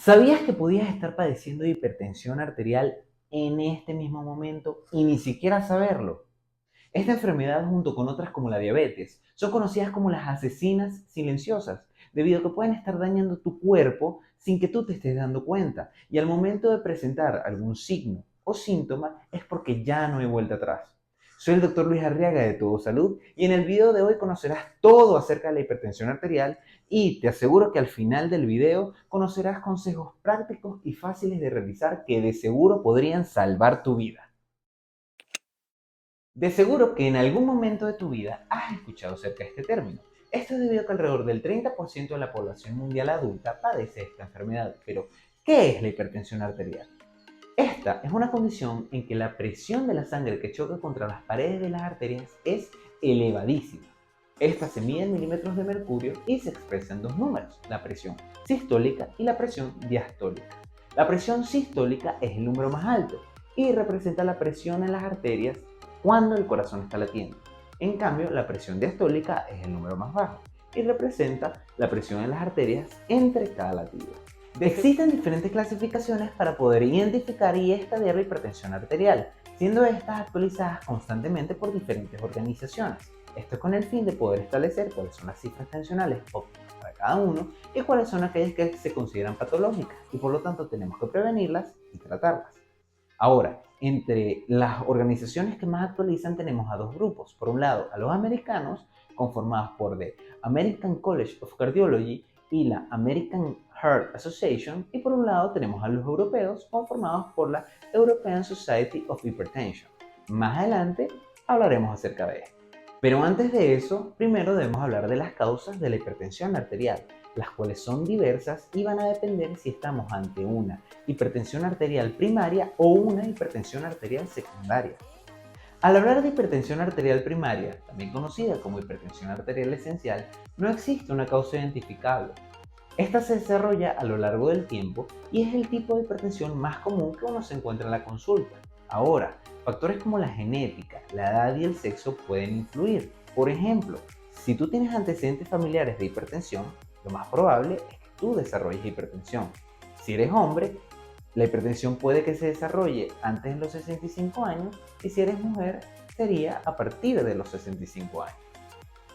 ¿Sabías que podías estar padeciendo de hipertensión arterial en este mismo momento y ni siquiera saberlo? Esta enfermedad, junto con otras como la diabetes, son conocidas como las asesinas silenciosas, debido a que pueden estar dañando tu cuerpo sin que tú te estés dando cuenta. Y al momento de presentar algún signo o síntoma es porque ya no hay vuelta atrás. Soy el doctor Luis Arriaga de Todo Salud y en el video de hoy conocerás todo acerca de la hipertensión arterial y te aseguro que al final del video conocerás consejos prácticos y fáciles de realizar que de seguro podrían salvar tu vida. De seguro que en algún momento de tu vida has escuchado acerca de este término. Esto es debido a que alrededor del 30% de la población mundial adulta padece esta enfermedad. Pero, ¿qué es la hipertensión arterial? Esta es una condición en que la presión de la sangre que choca contra las paredes de las arterias es elevadísima. Esta se mide en milímetros de mercurio y se expresa en dos números, la presión sistólica y la presión diastólica. La presión sistólica es el número más alto y representa la presión en las arterias cuando el corazón está latiendo. En cambio, la presión diastólica es el número más bajo y representa la presión en las arterias entre cada latido. Existen diferentes clasificaciones para poder identificar y estadiar la hipertensión arterial, siendo estas actualizadas constantemente por diferentes organizaciones. Esto con el fin de poder establecer cuáles son las cifras tensionales óptimas para cada uno y cuáles son aquellas que se consideran patológicas y por lo tanto tenemos que prevenirlas y tratarlas. Ahora, entre las organizaciones que más actualizan tenemos a dos grupos. Por un lado, a los americanos, conformados por The American College of Cardiology y la American Heart Association, y por un lado tenemos a los europeos, conformados por la European Society of Hypertension. Más adelante hablaremos acerca de esto. Pero antes de eso, primero debemos hablar de las causas de la hipertensión arterial, las cuales son diversas y van a depender si estamos ante una hipertensión arterial primaria o una hipertensión arterial secundaria. Al hablar de hipertensión arterial primaria, también conocida como hipertensión arterial esencial, no existe una causa identificable. Esta se desarrolla a lo largo del tiempo y es el tipo de hipertensión más común que uno se encuentra en la consulta. Ahora, factores como la genética, la edad y el sexo pueden influir. Por ejemplo, si tú tienes antecedentes familiares de hipertensión, lo más probable es que tú desarrolles hipertensión. Si eres hombre, la hipertensión puede que se desarrolle antes de los 65 años y si eres mujer, sería a partir de los 65 años.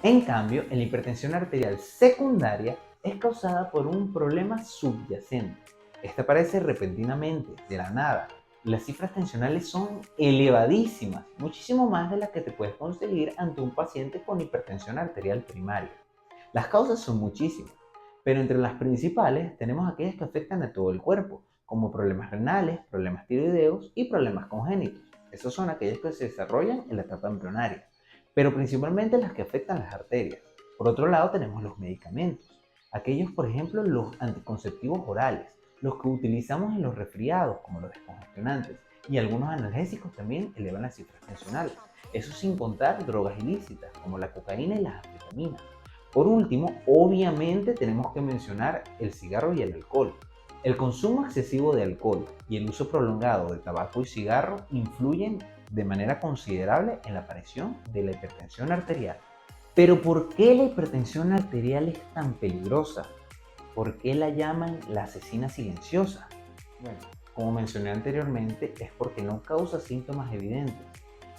En cambio, en la hipertensión arterial secundaria es causada por un problema subyacente. Esta aparece repentinamente, de la nada. Las cifras tensionales son elevadísimas, muchísimo más de las que te puedes conseguir ante un paciente con hipertensión arterial primaria. Las causas son muchísimas, pero entre las principales tenemos aquellas que afectan a todo el cuerpo, como problemas renales, problemas tiroideos y problemas congénitos. Esos son aquellos que se desarrollan en la etapa embrionaria, pero principalmente las que afectan las arterias. Por otro lado tenemos los medicamentos, aquellos por ejemplo los anticonceptivos orales, los que utilizamos en los resfriados como los descongestionantes y algunos analgésicos también elevan las cifras tensionales, eso sin contar drogas ilícitas como la cocaína y las anfetaminas. Por último, obviamente tenemos que mencionar el cigarro y el alcohol. El consumo excesivo de alcohol y el uso prolongado de tabaco y cigarro influyen de manera considerable en la aparición de la hipertensión arterial. Pero ¿por qué la hipertensión arterial es tan peligrosa? ¿Por qué la llaman la asesina silenciosa? Bueno, como mencioné anteriormente, es porque no causa síntomas evidentes.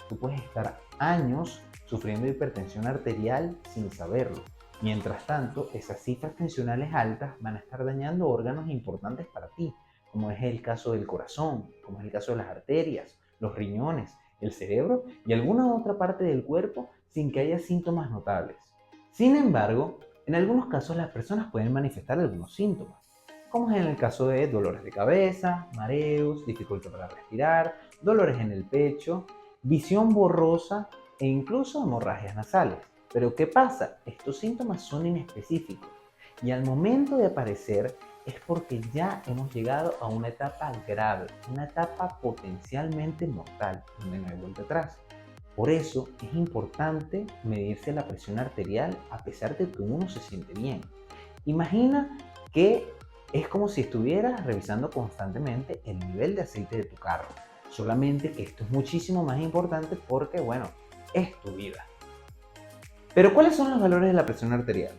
Tú puedes estar años sufriendo de hipertensión arterial sin saberlo. Mientras tanto, esas cifras tensionales altas van a estar dañando órganos importantes para ti, como es el caso del corazón, como es el caso de las arterias, los riñones, el cerebro y alguna otra parte del cuerpo sin que haya síntomas notables. Sin embargo, en algunos casos las personas pueden manifestar algunos síntomas, como es en el caso de dolores de cabeza, mareos, dificultad para respirar, dolores en el pecho, visión borrosa e incluso hemorragias nasales. Pero ¿qué pasa? Estos síntomas son inespecíficos y al momento de aparecer es porque ya hemos llegado a una etapa grave, una etapa potencialmente mortal, donde no hay vuelta atrás. Por eso es importante medirse la presión arterial a pesar de que uno se siente bien. Imagina que es como si estuvieras revisando constantemente el nivel de aceite de tu carro. Solamente que esto es muchísimo más importante porque, bueno, es tu vida. Pero ¿cuáles son los valores de la presión arterial?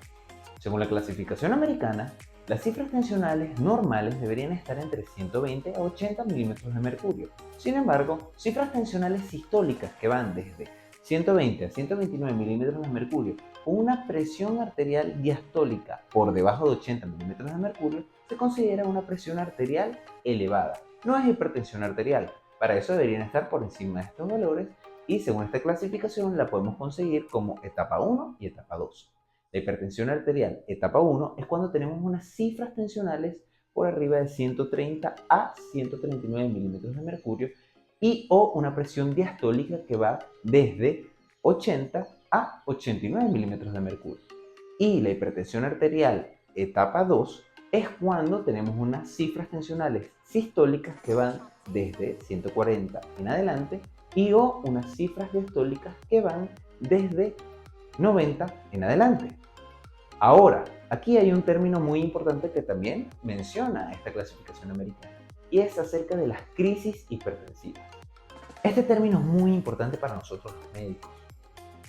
Según la clasificación americana, Las cifras tensionales normales deberían estar entre 120 a 80 milímetros de mercurio. Sin embargo, cifras tensionales sistólicas que van desde 120 a 129 milímetros de mercurio con una presión arterial diastólica por debajo de 80 milímetros de mercurio se considera una presión arterial elevada. No es hipertensión arterial, para eso deberían estar por encima de estos valores y según esta clasificación la podemos conseguir como etapa 1 y etapa 2. La hipertensión arterial etapa 1 es cuando tenemos unas cifras tensionales por arriba de 130 a 139 milímetros de mercurio y o una presión diastólica que va desde 80 a 89 milímetros de mercurio. Y la hipertensión arterial etapa 2 es cuando tenemos unas cifras tensionales sistólicas que van desde 140 en adelante y o unas cifras diastólicas que van desde 90 en adelante. Ahora, aquí hay un término muy importante que también menciona esta clasificación americana y es acerca de las crisis hipertensivas. Este término es muy importante para nosotros los médicos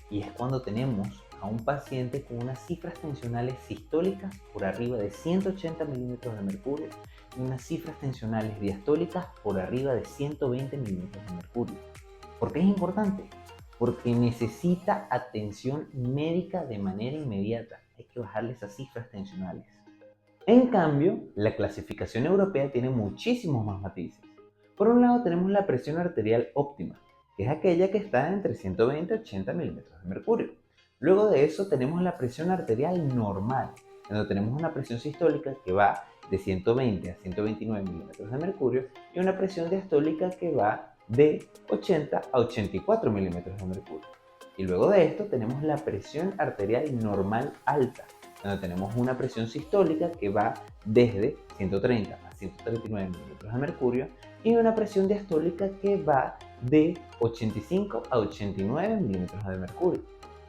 y es cuando tenemos a un paciente con unas cifras tensionales sistólicas por arriba de 180 milímetros de mercurio y unas cifras tensionales diastólicas por arriba de 120 milímetros de mercurio. ¿Por qué es importante? Porque necesita atención médica de manera inmediata. Hay que bajarle esas cifras tensionales. En cambio, la clasificación europea tiene muchísimos más matices. Por un lado tenemos la presión arterial óptima, que es aquella que está entre 120 y 80 milímetros de mercurio. Luego de eso tenemos la presión arterial normal, donde tenemos una presión sistólica que va de 120 a 129 milímetros de mercurio y una presión diastólica que va de 80 a 84 milímetros de mercurio. Y luego de esto tenemos la presión arterial normal alta, donde tenemos una presión sistólica que va desde 130 a 139 milímetros de mercurio y una presión diastólica que va de 85 a 89 milímetros de mercurio.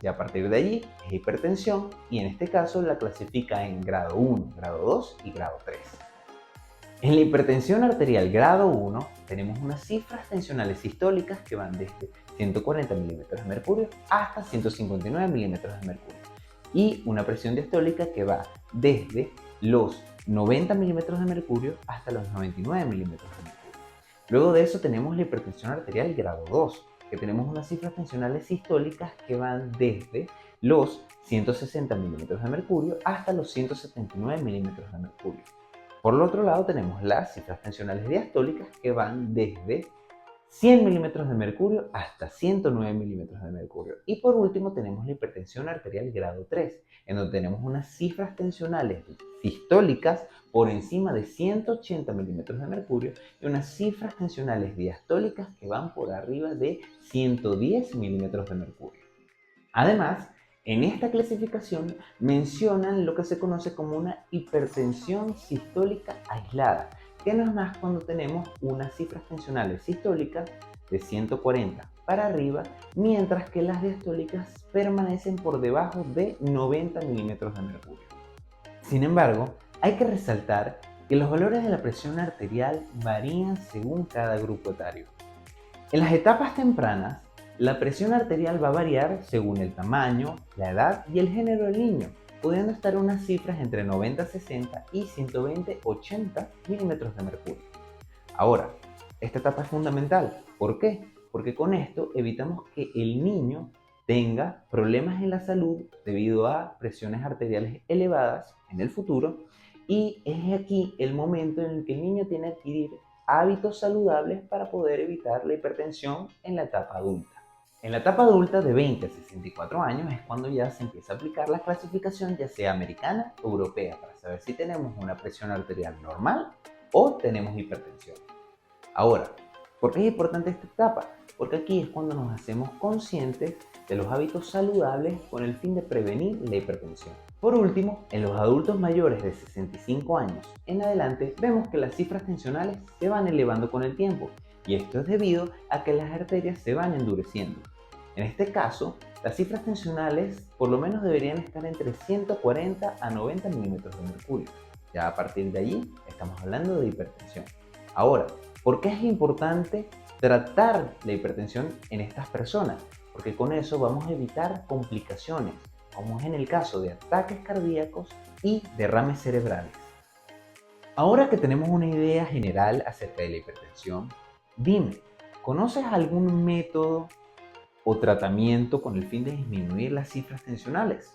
Y a partir de allí es hipertensión y en este caso la clasifica en grado 1, grado 2 y grado 3. En la hipertensión arterial grado 1 tenemos unas cifras tensionales sistólicas que van desde 140 milímetros de mercurio hasta 159 milímetros de mercurio y una presión diastólica que va desde los 90 milímetros de mercurio hasta los 99 milímetros de mercurio. Luego de eso tenemos la hipertensión arterial grado 2, que tenemos unas cifras tensionales sistólicas que van desde los 160 milímetros de mercurio hasta los 179 milímetros de mercurio. Por el otro lado tenemos las cifras tensionales diastólicas que van desde 100 milímetros de mercurio hasta 109 milímetros de mercurio. Y por último tenemos la hipertensión arterial grado 3, en donde tenemos unas cifras tensionales sistólicas por encima de 180 milímetros de mercurio y unas cifras tensionales diastólicas que van por arriba de 110 milímetros de mercurio. Además, en esta clasificación mencionan lo que se conoce como una hipertensión sistólica aislada, que no es más cuando tenemos unas cifras tensionales sistólicas de 140 para arriba, mientras que las diastólicas permanecen por debajo de 90 milímetros de mercurio. Sin embargo, hay que resaltar que los valores de la presión arterial varían según cada grupo etario. En las etapas tempranas, la presión arterial va a variar según el tamaño, la edad y el género del niño, pudiendo estar unas cifras entre 90-60 y 120-80 milímetros de mercurio. Ahora, esta etapa es fundamental. ¿Por qué? Porque con esto evitamos que el niño tenga problemas en la salud debido a presiones arteriales elevadas en el futuro y es aquí el momento en el que el niño tiene que adquirir hábitos saludables para poder evitar la hipertensión en la etapa adulta. En la etapa adulta de 20 a 64 años es cuando ya se empieza a aplicar la clasificación ya sea americana o europea para saber si tenemos una presión arterial normal o tenemos hipertensión. Ahora, ¿por qué es importante esta etapa? Porque aquí es cuando nos hacemos conscientes de los hábitos saludables con el fin de prevenir la hipertensión. Por último, en los adultos mayores de 65 años en adelante vemos que las cifras tensionales se van elevando con el tiempo y esto es debido a que las arterias se van endureciendo. En este caso, las cifras tensionales por lo menos deberían estar entre 140 a 90 milímetros de mercurio. Ya a partir de allí estamos hablando de hipertensión. Ahora, ¿por qué es importante tratar la hipertensión en estas personas? Porque con eso vamos a evitar complicaciones, como es en el caso de ataques cardíacos y derrames cerebrales. Ahora que tenemos una idea general acerca de la hipertensión, dime, ¿conoces algún método o tratamiento con el fin de disminuir las cifras tensionales?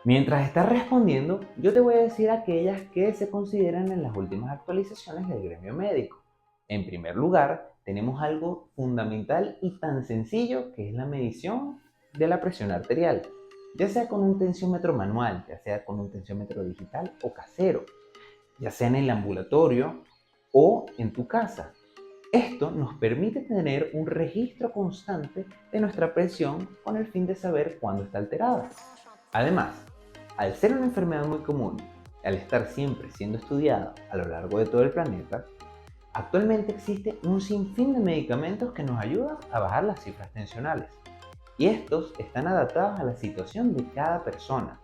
Mientras estás respondiendo, yo te voy a decir aquellas que se consideran en las últimas actualizaciones del gremio médico. En primer lugar, tenemos algo fundamental y tan sencillo que es la medición de la presión arterial, ya sea con un tensiómetro manual, ya sea con un tensiómetro digital o casero, ya sea en el ambulatorio o en tu casa. Esto nos permite tener un registro constante de nuestra presión con el fin de saber cuándo está alterada. Además, al ser una enfermedad muy común, y al estar siempre siendo estudiada a lo largo de todo el planeta, actualmente existe un sinfín de medicamentos que nos ayudan a bajar las cifras tensionales. Y estos están adaptados a la situación de cada persona.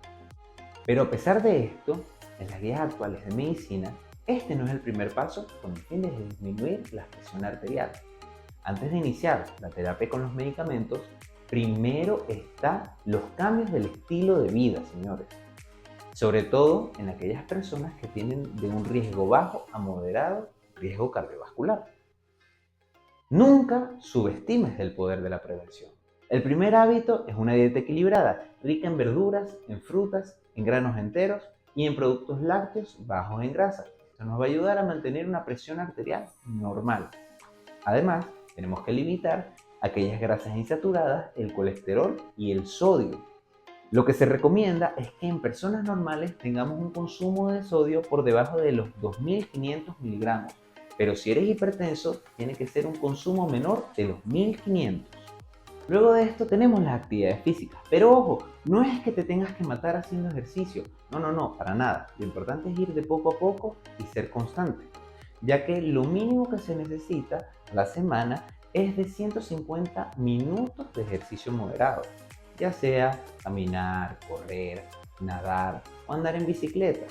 Pero a pesar de esto, en las guías actuales de medicina, este no es el primer paso con el fin de disminuir la presión arterial. Antes de iniciar la terapia con los medicamentos, primero están los cambios del estilo de vida, señores. Sobre todo en aquellas personas que tienen de un riesgo bajo a moderado riesgo cardiovascular. Nunca subestimes el poder de la prevención. El primer hábito es una dieta equilibrada, rica en verduras, en frutas, en granos enteros y en productos lácteos bajos en grasa. Esto nos va a ayudar a mantener una presión arterial normal. Además, tenemos que limitar aquellas grasas insaturadas, el colesterol y el sodio. Lo que se recomienda es que en personas normales tengamos un consumo de sodio por debajo de los 2.500 miligramos, pero si eres hipertenso, tiene que ser un consumo menor de los 1.500. Luego de esto tenemos las actividades físicas, pero ojo, no es que te tengas que matar haciendo ejercicio, no, para nada. Lo importante es ir de poco a poco y ser constante, ya que lo mínimo que se necesita a la semana es de 150 minutos de ejercicio moderado, ya sea caminar, correr, nadar o andar en bicicleta.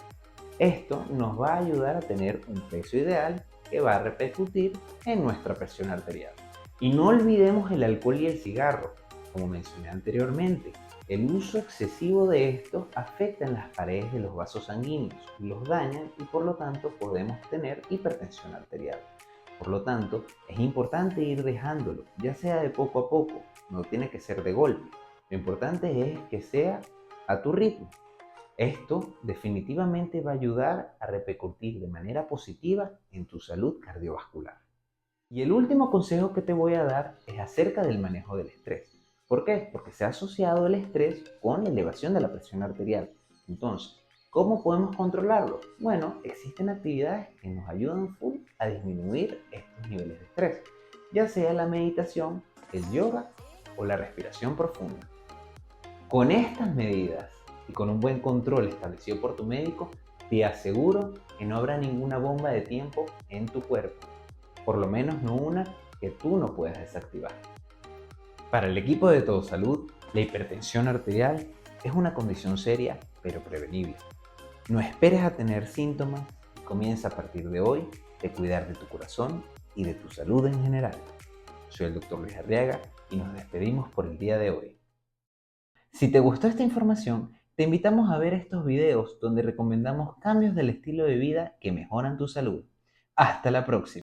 Esto nos va a ayudar a tener un peso ideal que va a repercutir en nuestra presión arterial. Y no olvidemos el alcohol y el cigarro. Como mencioné anteriormente, el uso excesivo de estos afecta en las paredes de los vasos sanguíneos, los dañan y por lo tanto podemos tener hipertensión arterial. Por lo tanto, es importante ir dejándolo, ya sea de poco a poco, no tiene que ser de golpe. Lo importante es que sea a tu ritmo. Esto definitivamente va a ayudar a repercutir de manera positiva en tu salud cardiovascular. Y el último consejo que te voy a dar es acerca del manejo del estrés. ¿Por qué? Porque se ha asociado el estrés con la elevación de la presión arterial. Entonces, ¿cómo podemos controlarlo? Bueno, existen actividades que nos ayudan full a disminuir estos niveles de estrés, ya sea la meditación, el yoga o la respiración profunda. Con estas medidas y con un buen control establecido por tu médico, te aseguro que no habrá ninguna bomba de tiempo en tu cuerpo, por lo menos no una que tú no puedas desactivar. Para el equipo de Todo Salud, la hipertensión arterial es una condición seria pero prevenible. No esperes a tener síntomas y comienza a partir de hoy de cuidar de tu corazón y de tu salud en general. Soy el Dr. Luis Arriaga y nos despedimos por el día de hoy. Si te gustó esta información, te invitamos a ver estos videos donde recomendamos cambios del estilo de vida que mejoran tu salud. Hasta la próxima.